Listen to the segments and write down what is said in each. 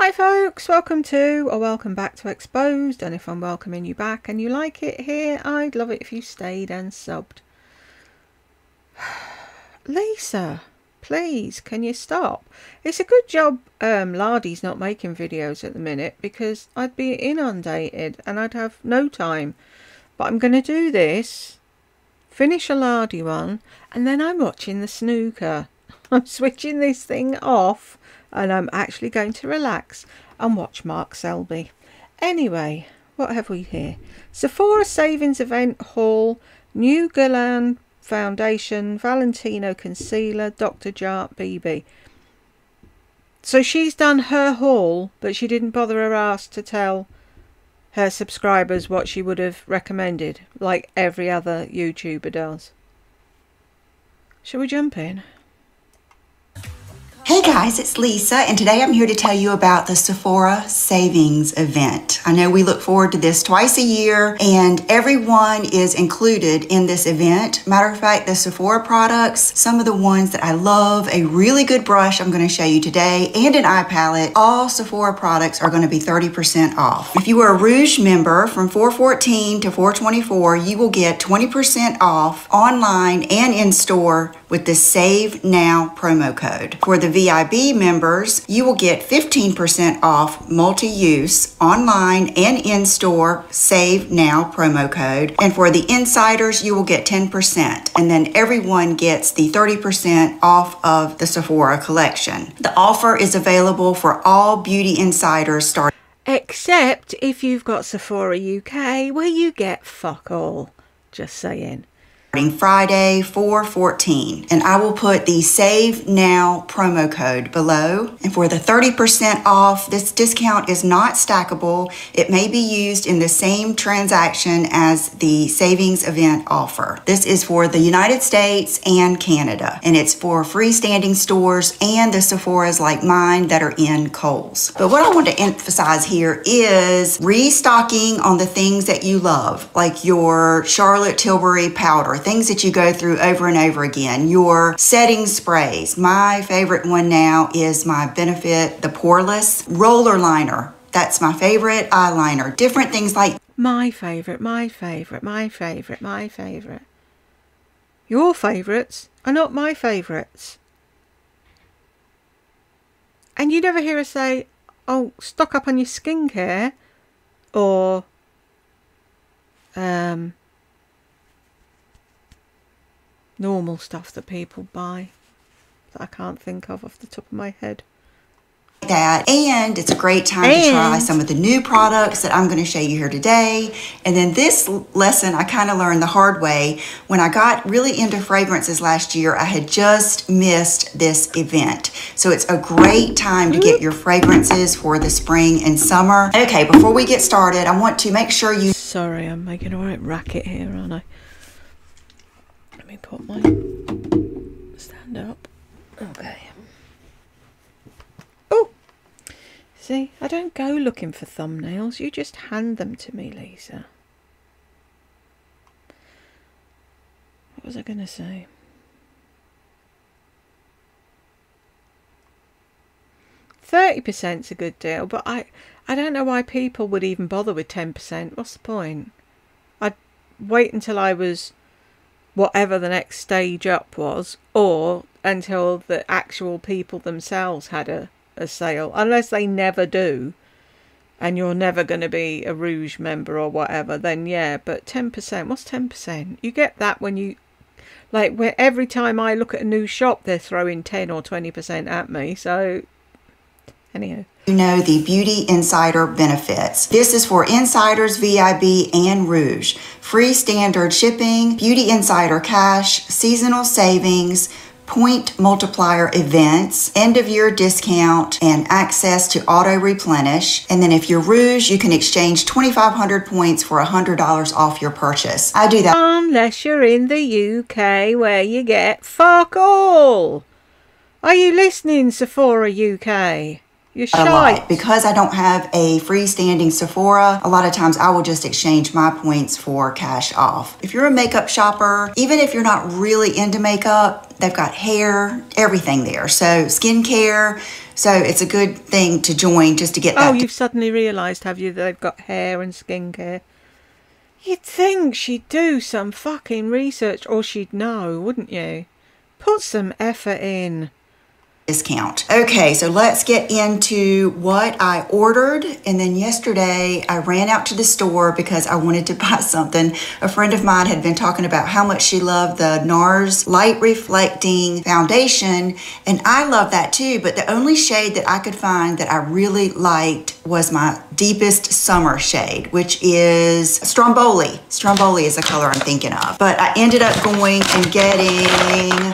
Hi folks, welcome to or welcome back to Exposed, and if I'm welcoming you back and you like it here, I'd love it if you stayed and subbed. Lisa, please, can you stop? It's a good job Lardy's not making videos at the minute, because I'd be inundated and I'd have no time. But I'm going to do this, finish a Lardy one, and then I'm watching the snooker. I'm switching this thing off and I'm actually going to relax and watch Mark Selby. Anyway, what have we here? Sephora Savings Event Haul, new Guerlain Foundation, Valentino Concealer, Dr. Jart BB. So she's done her haul, but she didn't bother her ass to tell her subscribers what she would have recommended, like every other YouTuber does. Shall we jump in? Hey guys, it's Lisa, and today I'm here to tell you about the Sephora Savings Event. I know we look forward to this twice a year, and everyone is included in this event. Matter of fact, the Sephora products, some of the ones that I love, a really good brush I'm going to show you today, and an eye palette, all Sephora products are going to be 30% off. If you are a Rouge member from 4/14 to 4/24, you will get 20% off online and in store with the Save Now promo code. For the VIB members, you will get 15% off multi-use online and in-store Save Now promo code. And for the insiders, you will get 10%. And then everyone gets the 30% off of the Sephora collection. The offer is available for all beauty insiders starting. Except if you've got Sephora UK, where you get fuck all. Just saying. Friday 4/14, and I will put the Save Now promo code below. And for the 30% off, this discount is not stackable. It may be used in the same transaction as the savings event offer. This is for the United States and Canada, and it's for freestanding stores and the Sephoras like mine that are in Kohl's. But what I want to emphasize here is restocking on the things that you love, like your Charlotte Tilbury powder, things that you go through over and over again, your setting sprays. My favorite one now is my Benefit, the Poreless Roller Liner. That's my favorite eyeliner. Different things like my favorite, my favorite, my favorite, my favorite. Your favorites are not my favorites. And you never hear us say, oh, stock up on your skincare, or normal stuff that people buy that I can't think of off the top of my head. That, and it's a great time to try some of the new products that I'm going to show you here today. And then this lesson I kind of learned the hard way. When I got really into fragrances last year, I had just missed this event. So it's a great time to get your fragrances for the spring and summer. Okay, before we get started, I want to make sure you... Sorry, I'm making a right racket here, aren't I? Let me put my stand up. Okay. Oh! See, I don't go looking for thumbnails. You just hand them to me, Lisa. What was I going to say? %'s a good deal, but I don't know why people would even bother with 10%. What's the point? I'd wait until I was whatever the next stage up was, or until the actual people themselves had a sale, unless they never do and you're never going to be a Rouge member or whatever, then yeah. But 10%, what's 10%? You get that when you, like, where every time I look at a new shop they're throwing 10 or 20% at me. So anyhow, you know the Beauty Insider benefits. This is for insiders, VIB, and Rouge. Free standard shipping, Beauty Insider cash, seasonal savings, point multiplier events, end of year discount, and access to auto replenish. And then if you're Rouge, you can exchange 2,500 points for $100 off your purchase. I do that. Unless you're in the UK, where you get fuck all. Are you listening, Sephora UK? You're a lot. shite. Because I don't have a freestanding Sephora, a lot of times I will just exchange my points for cash off. If you're a makeup shopper, even if you're not really into makeup, they've got hair, everything there. So skincare. So it's a good thing to join just to get that. Oh, you've suddenly realised, have you, that they've got hair and skincare? You'd think she'd do some fucking research, or she'd know, wouldn't you? Put some effort in. Discount. Okay, so let's get into what I ordered. And then yesterday I ran out to the store because I wanted to buy something. A friend of mine had been talking about how much she loved the NARS light reflecting foundation, and I love that too, but the only shade that I could find that I really liked was my deepest summer shade, which is Stromboli. Stromboli is the color I'm thinking of. But I ended up going and getting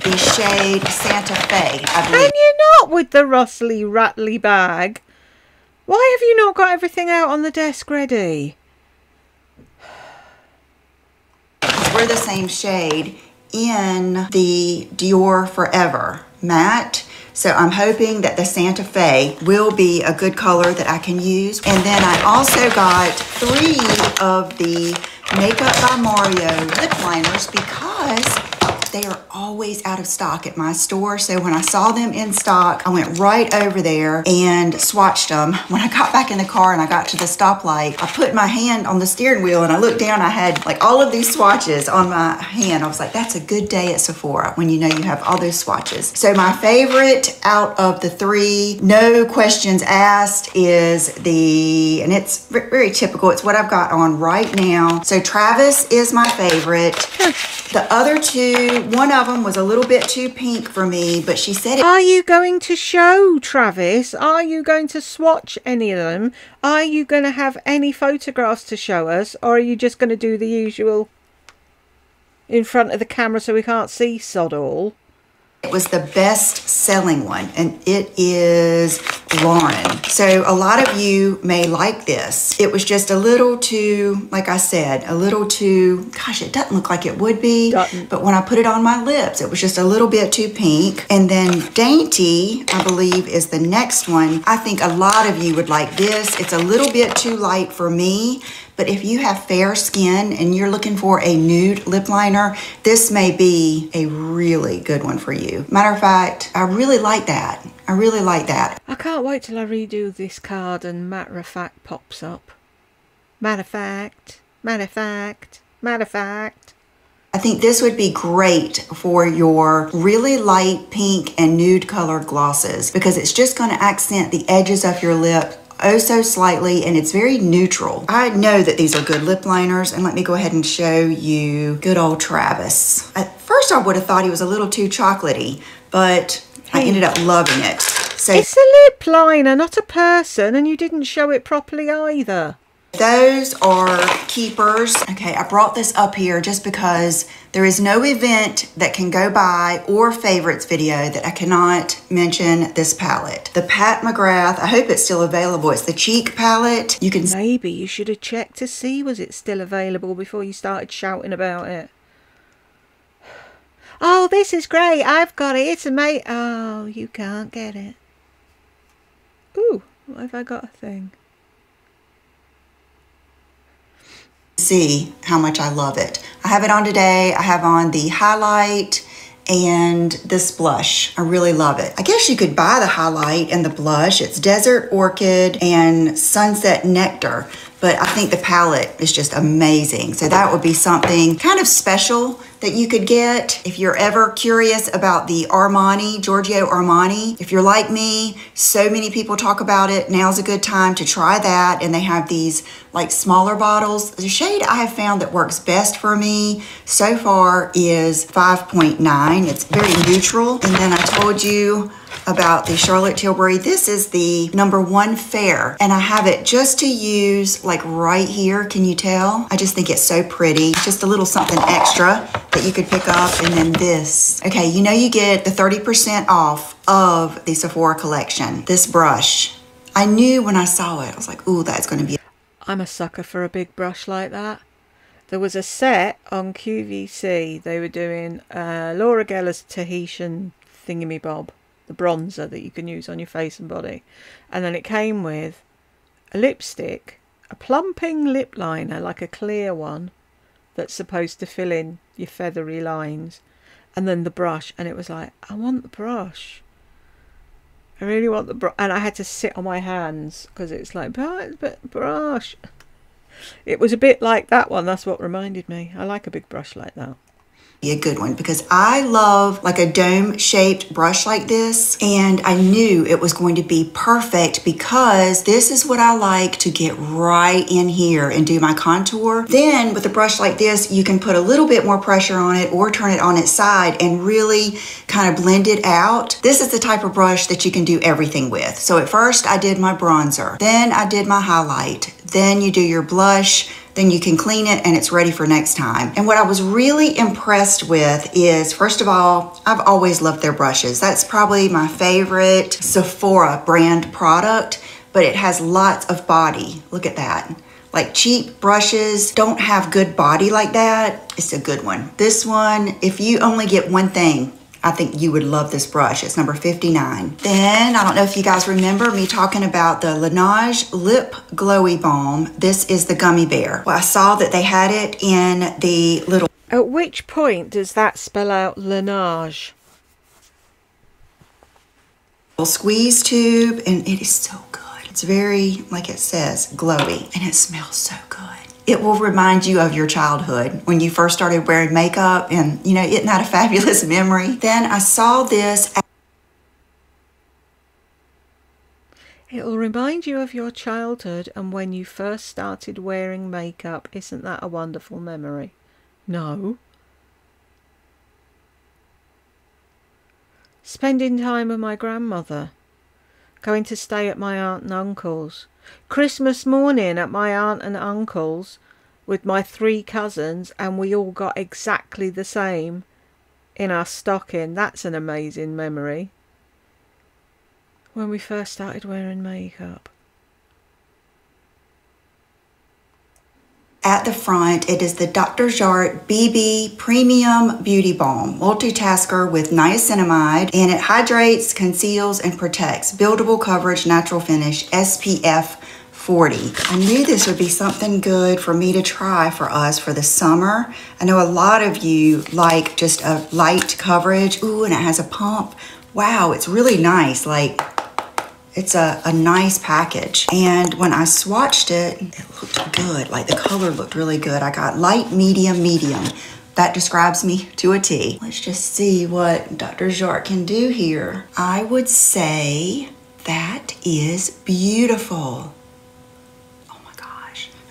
the shade Santa Fe, I believe. Not with the rustly rattly bag. Why have you not got everything out on the desk ready? We're the same shade in the Dior Forever matte. So I'm hoping that the Santa Fe will be a good color that I can use. And then I also got 3 of the Makeup by Mario lip liners because they are always out of stock at my store. So when I saw them in stock, I went right over there and swatched them. When I got back in the car and I got to the stoplight, I put my hand on the steering wheel and I looked down, I had like all of these swatches on my hand. I was like, that's a good day at Sephora when you know you have all those swatches. So my favorite out of the 3, no questions asked, is the, and it's very typical, it's what I've got on right now. So Travis is my favorite. The other 2, one of them was a little bit too pink for me, but she said it. Are you going to show Travis? Are you going to swatch any of them? Are you going to have any photographs to show us? Or are you just going to do the usual in front of the camera so we can't see sod all? It was the best selling one, and it is Lauren. So a lot of you may like this. It was just a little too, like I said, a little too, gosh, it doesn't look like it would be, but when I put it on my lips, it was just a little bit too pink. And then Dainty, I believe, is the next one. I think a lot of you would like this. It's a little bit too light for me, but if you have fair skin and you're looking for a nude lip liner, this may be a really good one for you. Matter of fact, I really like that. I really like that. I can't wait till I redo this card and matter of fact pops up. Matter of fact, matter of fact, matter of fact. I think this would be great for your really light pink and nude colored glosses because it's just going to accent the edges of your lip oh so slightly, and it's very neutral. I know that these are good lip liners, and let me go ahead and show you good old Travis. At first I would have thought he was a little too chocolatey, but I ended up loving it. So it's a lip liner, not a person, and you didn't show it properly either. Those are keepers. Okay, I brought this up here just because there is no event that can go by or favorites video that I cannot mention this palette. The Pat McGrath, I hope it's still available. It's the Cheek palette. You can maybe you should have checked to see was it still available before you started shouting about it. Oh, this is great. I've got it. It's amazing. Oh, you can't get it. Ooh, what have I got a thing? See how much I love it. I have it on today. I have on the highlight and this blush. I really love it. I guess you could buy the highlight and the blush. It's Desert Orchid and Sunset Nectar, but I think the palette is just amazing. So that would be something kind of special that you could get if you're ever curious about the Armani, Giorgio Armani. If you're like me, so many people talk about it. Now's a good time to try that. And they have these like smaller bottles. The shade I have found that works best for me so far is 5.9. It's very neutral. And then I told you about the Charlotte Tilbury. This is the #1 Fair, and I have it just to use like right here. Can you tell? I just think it's so pretty. Just a little something extra that you could pick up. And then this. Okay, you know you get the 30% off of the Sephora collection. This brush. I knew when I saw it, I was like, ooh, that's going to be. I'm a sucker for a big brush like that. There was a set on QVC. They were doing Laura Geller's Tahitian thingamy-bob. the bronzer that you can use on your face and body. And then it came with a lipstick, a plumping lip liner, like a clear one, that's supposed to fill in your feathery lines, and then the brush. And it was like, I want the brush. I really want the brush. And I had to sit on my hands because it's like, but brush. It was a bit like that one. That's what reminded me. I like a big brush like that. A good one, because I love like a dome shaped brush like this, and I knew it was going to be perfect because this is what I like to get right in here and do my contour. Then with a brush like this, you can put a little bit more pressure on it or turn it on its side and really kind of blend it out. This is the type of brush that you can do everything with. So at first I did my bronzer, then I did my highlight, then you do your blush, then you can clean it and it's ready for next time. And what I was really impressed with is, first of all, I've always loved their brushes. That's probably my favorite Sephora brand product, but it has lots of body. Look at that. Like cheap brushes don't have good body like that. It's a good one. This one, if you only get one thing, I think you would love this brush. It's number 59. Then, I don't know if you guys remember me talking about the Laneige Lip Glowy Balm. This is the gummy bear. Well, I saw that they had it in the little... At which point does that spell out Laneige? Squeeze tube, and it is so good. It's very, like it says, glowy, and it smells so good. It will remind you of your childhood when you first started wearing makeup, and you know, isn't that a fabulous memory? Then I saw this. It will remind you of your childhood and when you first started wearing makeup. Isn't that a wonderful memory? No. Spending time with my grandmother. Going to stay at my aunt and uncle's. Christmas morning at my aunt and uncle's with my 3 cousins, and we all got exactly the same in our stocking. That's an amazing memory. When we first started wearing makeup. At the front, it is the Dr. Jart BB Premium Beauty Balm, multitasker with niacinamide, and it hydrates, conceals, and protects. Buildable coverage, natural finish, SPF 40. I knew this would be something good for me to try for us for the summer. I know a lot of you like just a light coverage. Ooh, and it has a pump. Wow, it's really nice. Like, it's a nice package. And when I swatched it, it looked good. Like the color looked really good. I got light, medium, medium. That describes me to a T. Let's just see what Dr. Jart can do here. I would say that is beautiful.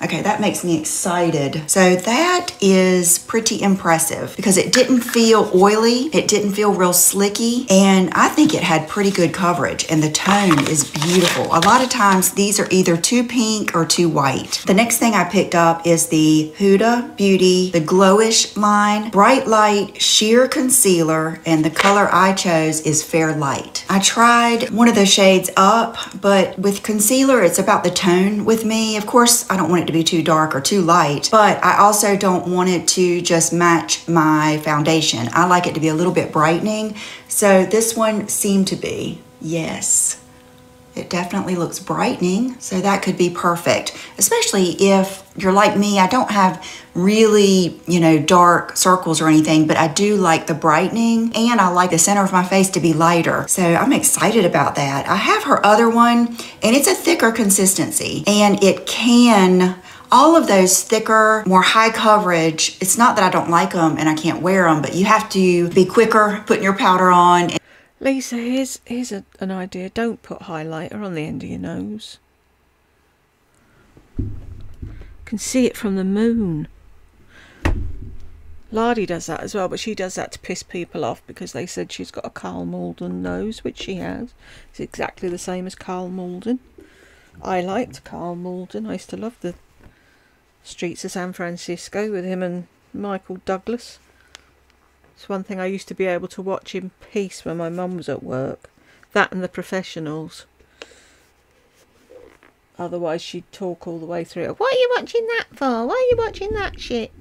Okay, that makes me excited. So that is pretty impressive because it didn't feel oily, it didn't feel real slicky, and I think it had pretty good coverage, and the tone is beautiful. A lot of times these are either too pink or too white. The next thing I picked up is the Huda Beauty, the Glowish line, Bright Light Sheer Concealer, and the color I chose is Fair Light. I tried one of the shades up, but with concealer, it's about the tone with me. Of course, I don't want it to be too dark or too light, but I also don't want it to just match my foundation. I like it to be a little bit brightening. So this one seemed to be, yes, it definitely looks brightening. So that could be perfect, especially if you're like me. I don't have really, you know, dark circles or anything, but I do like the brightening, and I like the center of my face to be lighter. So I'm excited about that. I have her other one, and it's a thicker consistency, and it can, all of those thicker, more high coverage, it's not that I don't like them and I can't wear them, but you have to be quicker putting your powder on. Lisa, here's an idea. Don't put highlighter on the end of your nose. You can see it from the moon. Lardy does that as well, but she does that to piss people off because they said she's got a Karl Malden nose, which she has. It's exactly the same as Karl Malden. I liked Karl Malden. I used to love the streets of San Francisco with him and Michael Douglas. It's one thing I used to be able to watch in peace when my mum was at work. That and The Professionals. Otherwise she'd talk all the way through it. What are you watching that for? Why are you watching that shit?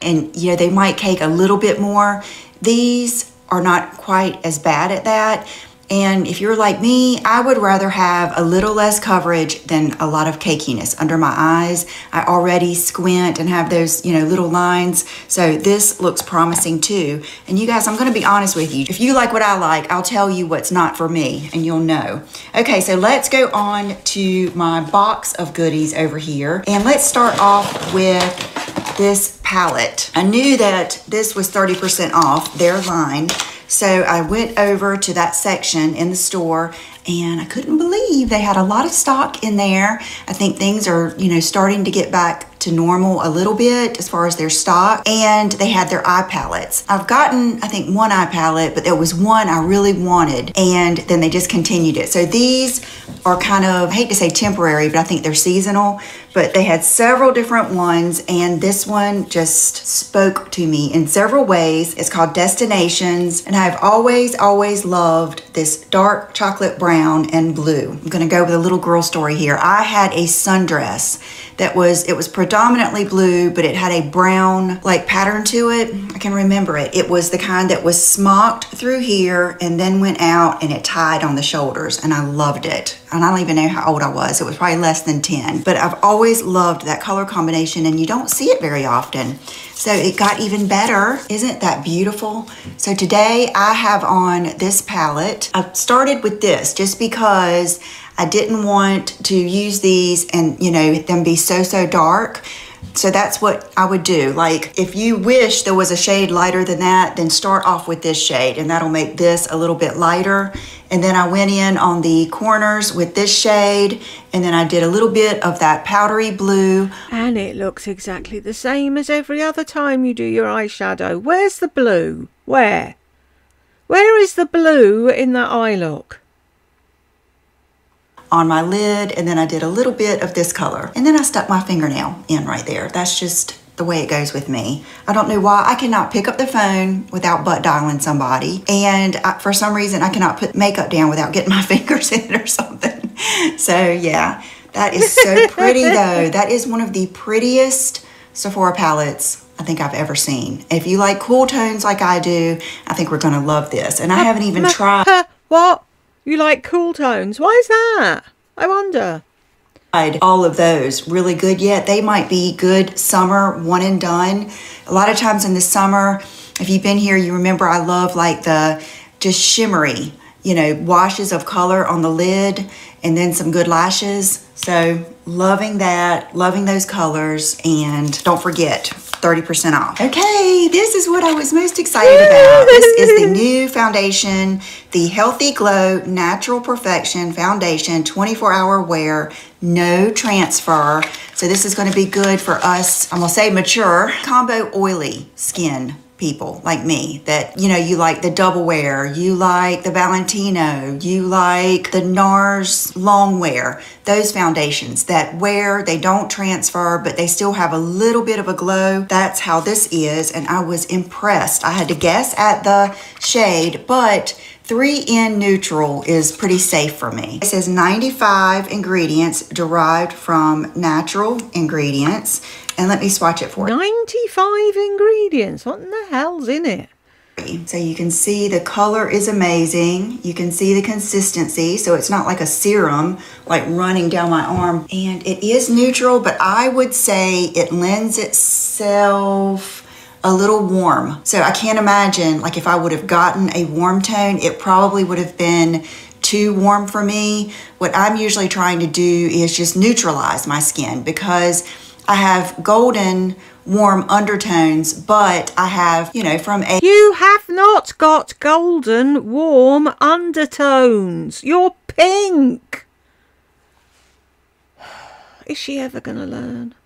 And you know, they might cake a little bit more. These are not quite as bad at that. And if you're like me, I would rather have a little less coverage than a lot of cakiness under my eyes. I already squint and have those, you know, little lines. So this looks promising too. And you guys, I'm gonna be honest with you. If you like what I like, I'll tell you what's not for me and you'll know. Okay, so let's go on to my box of goodies over here. And let's start off with this palette. I knew that this was 30% off their line. So I went over to that section in the store and I couldn't believe they had a lot of stock in there. I think things are, you know, starting to get back to normal a little bit as far as their stock. And they had their eye palettes. I've gotten, I think, one eye palette, but there was one I really wanted and then they just continued it. So these are kind of, I hate to say temporary, but I think they're seasonal. But they had several different ones and this one just spoke to me in several ways. It's called Destinations and I've always loved this dark chocolate brown and blue. I'm gonna go with a little girl story here. I had a sundress that was, it was predominantly blue, but it had a brown like pattern to it. I can remember it. It was the kind that was smocked through here and then went out and it tied on the shoulders and I loved it. And I don't even know how old I was. It was probably less than 10, but I've always loved that color combination and you don't see it very often. So it got even better. Isn't that beautiful? So today I have on this palette. I started with this just because I didn't want to use these and, you know, them be so dark. So that's what I would do. Like if you wish there was a shade lighter than that, then start off with this shade and that'll make this a little bit lighter. And then I went in on the corners with this shade and then I did a little bit of that powdery blue. And it looks exactly the same as every other time you do your eyeshadow. Where's the blue? Where? Where is the blue in that eye look? On my lid, and then I did a little bit of this color. And then I stuck my fingernail in right there. That's just the way it goes with me. I don't know why I cannot pick up the phone without butt dialing somebody. And for some reason, I cannot put makeup down without getting my fingers in it or something. So yeah, that is so pretty though. That is one of the prettiest Sephora palettes I think I've ever seen. If you like cool tones like I do, I think we're gonna love this. And I haven't even tried. What? You like cool tones? Why is that? I wonder. All of those really good yet. They might be good summer one and done. A lot of times in the summer, if you've been here, you remember I love like the just shimmery, you know, washes of color on the lid and then some good lashes. So loving that, loving those colors, and don't forget 30% off. Okay, this is what I was most excited about. This is the new foundation, the Healthy Glow Natural Perfection Foundation, 24-hour wear, no transfer. So this is going to be good for us, I'm gonna say mature, combo oily skin people like me that, you know, you like the double wear, you like the Valentino, you like the NARS long wear, those foundations that wear, they don't transfer, but they still have a little bit of a glow. That's how this is, and I was impressed. I had to guess at the shade, but 3N Neutral is pretty safe for me. It says 95 ingredients derived from natural ingredients. And let me swatch it for you. 95 ingredients. What in the hell's in it? So you can see the color is amazing. You can see the consistency. So it's not like a serum, like running down my arm. And it is neutral, but I would say it lends itself a little warm. So I can't imagine, like if I would have gotten a warm tone, it probably would have been too warm for me. What I'm usually trying to do is just neutralize my skin because I have golden warm undertones, but I have, you know, from a... You have not got golden warm undertones. You're pink. Is she ever gonna learn?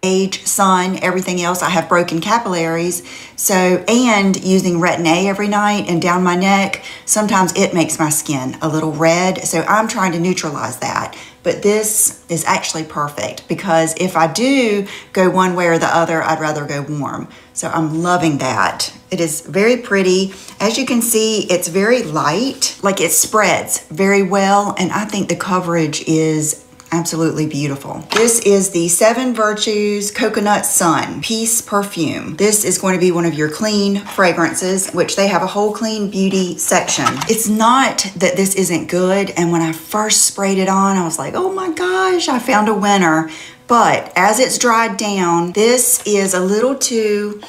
Age, sun, everything else, I have broken capillaries. So, and using Retin-A every night and down my neck, sometimes it makes my skin a little red. So I'm trying to neutralize that. But this is actually perfect because if I do go one way or the other, I'd rather go warm. So I'm loving that. It is very pretty. As you can see, it's very light, like it spreads very well. And I think the coverage is absolutely beautiful. This is the 7 Virtues Coconut Sun Peace Perfume. This is going to be one of your clean fragrances, which they have a whole clean beauty section. It's not that this isn't good, and when I first sprayed it on, I was like, oh my gosh, I found a winner. But as it's dried down, this is a little too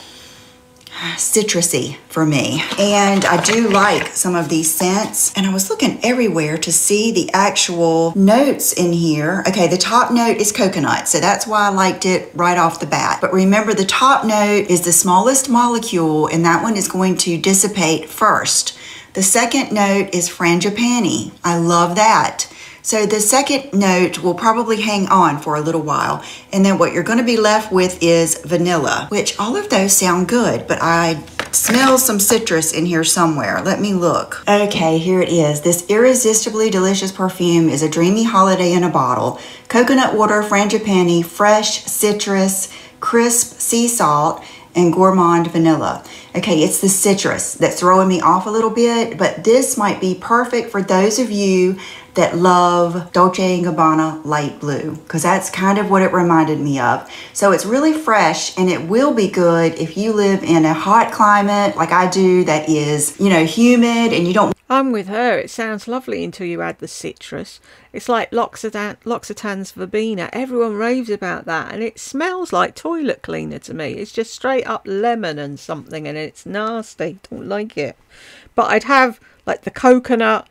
citrusy for me, and I do like some of these scents, and I was looking everywhere to see the actual notes in here. Okay, the top note is coconut, so that's why I liked it right off the bat. But remember, the top note is the smallest molecule, and that one is going to dissipate first. The second note is frangipani. I love that. So the second note will probably hang on for a little while. And then what you're going to be left with is vanilla, which all of those sound good, but I smell some citrus in here somewhere. Let me look. Okay, here it is. This irresistibly delicious perfume is a dreamy holiday in a bottle. Coconut water, frangipani, fresh citrus, crisp sea salt, and gourmand vanilla. Okay, it's the citrus that's throwing me off a little bit, but this might be perfect for those of you that love Dolce & Gabbana light blue, because that's kind of what it reminded me of. So it's really fresh, and it will be good if you live in a hot climate like I do that is, you know, humid, and you don't... I'm with her. It sounds lovely until you add the citrus. It's like L'Occitane's Verbena. Everyone raves about that, and it smells like toilet cleaner to me. It's just straight up lemon and something, and it's nasty. Don't like it. But I'd have like the coconut,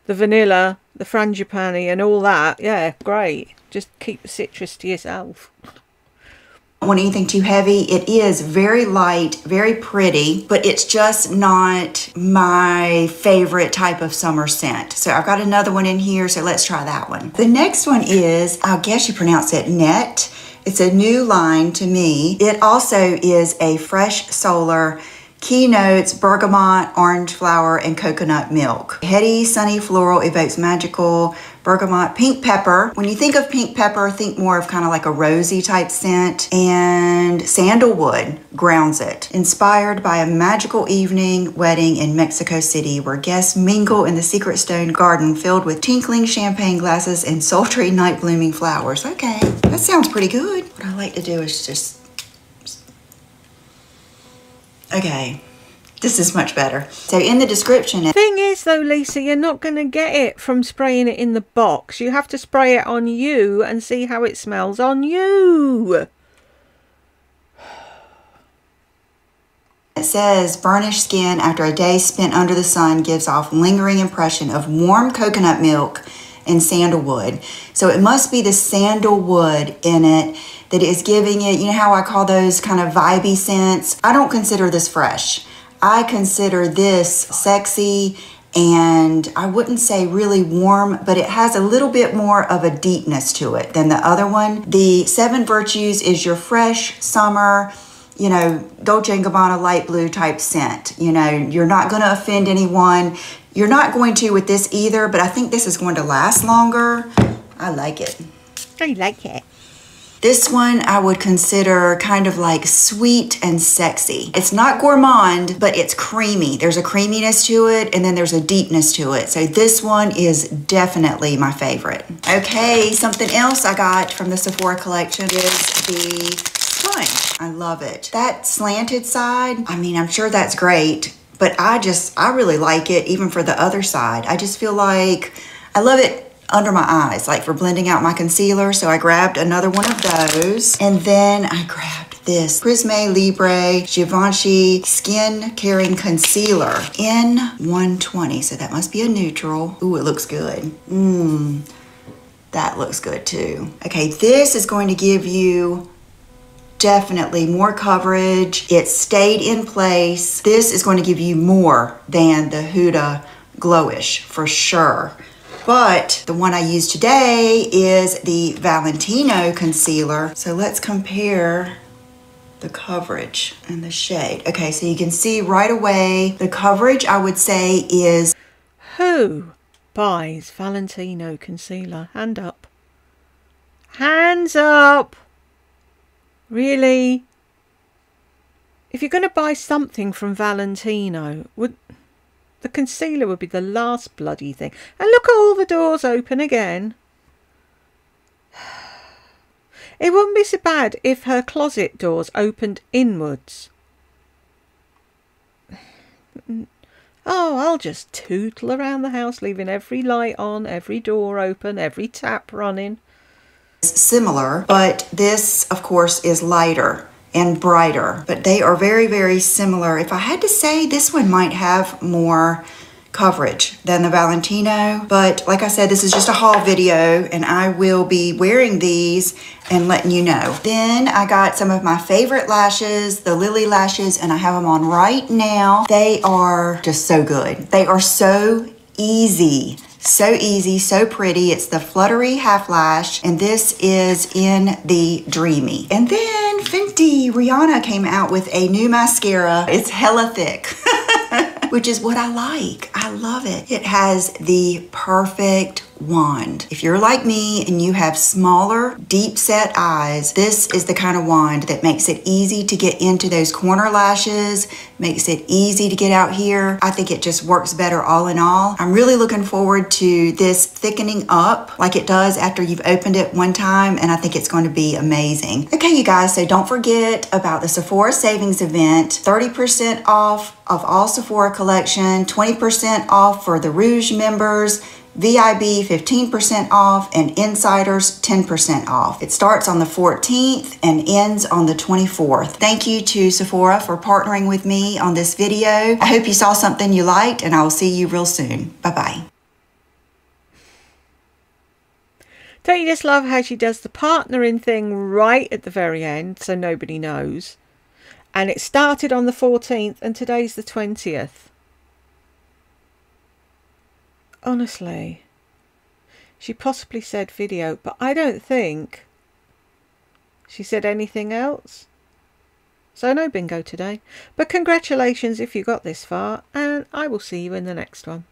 the vanilla, the frangipani, and all that. Yeah, great. Just keep the citrus to yourself. Don't want anything too heavy. It is very light, very pretty, but it's just not my favorite type of summer scent. So I've got another one in here, so let's try that one. The next one is, I guess you pronounce it Net. It's a new line to me. It also is a fresh solar keynotes, bergamot, orange flower, and coconut milk. Heady, sunny floral evokes magical bergamot, pink pepper. When you think of pink pepper, think more of kind of like a rosy type scent, and sandalwood grounds it. Inspired by a magical evening wedding in Mexico City where guests mingle in the secret stone garden filled with tinkling champagne glasses and sultry night blooming flowers. Okay, that sounds pretty good. What I like to do is just... Okay, this is much better. So in the description... Thing is though, Lisa, you're not going to get it from spraying it in the box. You have to spray it on you and see how it smells on you. It says, burnished skin after a day spent under the sun gives off lingering impression of warm coconut milk and sandalwood. So it must be the sandalwood in it that is giving it, you know how I call those kind of vibey scents? I don't consider this fresh. I consider this sexy, and I wouldn't say really warm, but it has a little bit more of a deepness to it than the other one. The 7 Virtues is your fresh summer, you know, Dolce & Gabbana light blue type scent. You know, you're not going to offend anyone. You're not going to with this either, but I think this is going to last longer. I like it. I like it. This one I would consider kind of like sweet and sexy. It's not gourmand, but it's creamy. There's a creaminess to it, and then there's a deepness to it. So this one is definitely my favorite. Okay, something else I got from the Sephora collection is the sponge. I love it. That slanted side, I mean, I'm sure that's great, but I really like it even for the other side. I just feel like I love it under my eyes, like for blending out my concealer. So I grabbed another one of those, and then I grabbed this Prisme Libre Givenchy Skin Caring Concealer in 120. So that must be a neutral. Ooh, it looks good. That looks good too. Okay, this is going to give you definitely more coverage. It stayed in place. This is going to give you more than the Huda Glowish for sure. But the one I use today is the Valentino concealer. So let's compare the coverage and the shade. Okay, so you can see right away the coverage, I would say, is... Who buys Valentino concealer? Hand up. Hands up! Really? If you're going to buy something from Valentino, the concealer would be the last bloody thing. And look at all the doors open again. It wouldn't be so bad if her closet doors opened inwards. Oh, I'll just tootle around the house, leaving every light on, every door open, every tap running. Similar, but this, of course, is lighter and brighter, but they are very, very similar. If I had to say, this one might have more coverage than the Valentino, but like I said, this is just a haul video and I will be wearing these and letting you know. Then I got some of my favorite lashes, the Lily lashes, and I have them on right now. They are just so good. They are so easy, so pretty. It's the Fluttery Half Lash, and this is in the Dreamy. And then Fenty, Rihanna came out with a new mascara. It's hella thick. Which is what I like. I love it. It has the perfect wand. If you're like me and you have smaller, deep set eyes, this is the kind of wand that makes it easy to get into those corner lashes, makes it easy to get out here. I think it just works better all in all. I'm really looking forward to this thickening up like it does after you've opened it one time, and I think it's going to be amazing. Okay, you guys, so don't forget about the Sephora Savings Event. 30% off of all Sephora collection, 20% off for the Rouge members, VIB 15% off, and Insiders 10% off. It starts on the 14th and ends on the 24th. Thank you to Sephora for partnering with me on this video. I hope you saw something you liked, and I will see you real soon. Bye-bye. Don't you just love how she does the partnering thing right at the very end so nobody knows? And it started on the 14th and today's the 20th. Honestly, she possibly said video, but I don't think she said anything else. So no bingo today. But congratulations if you got this far, and I will see you in the next one.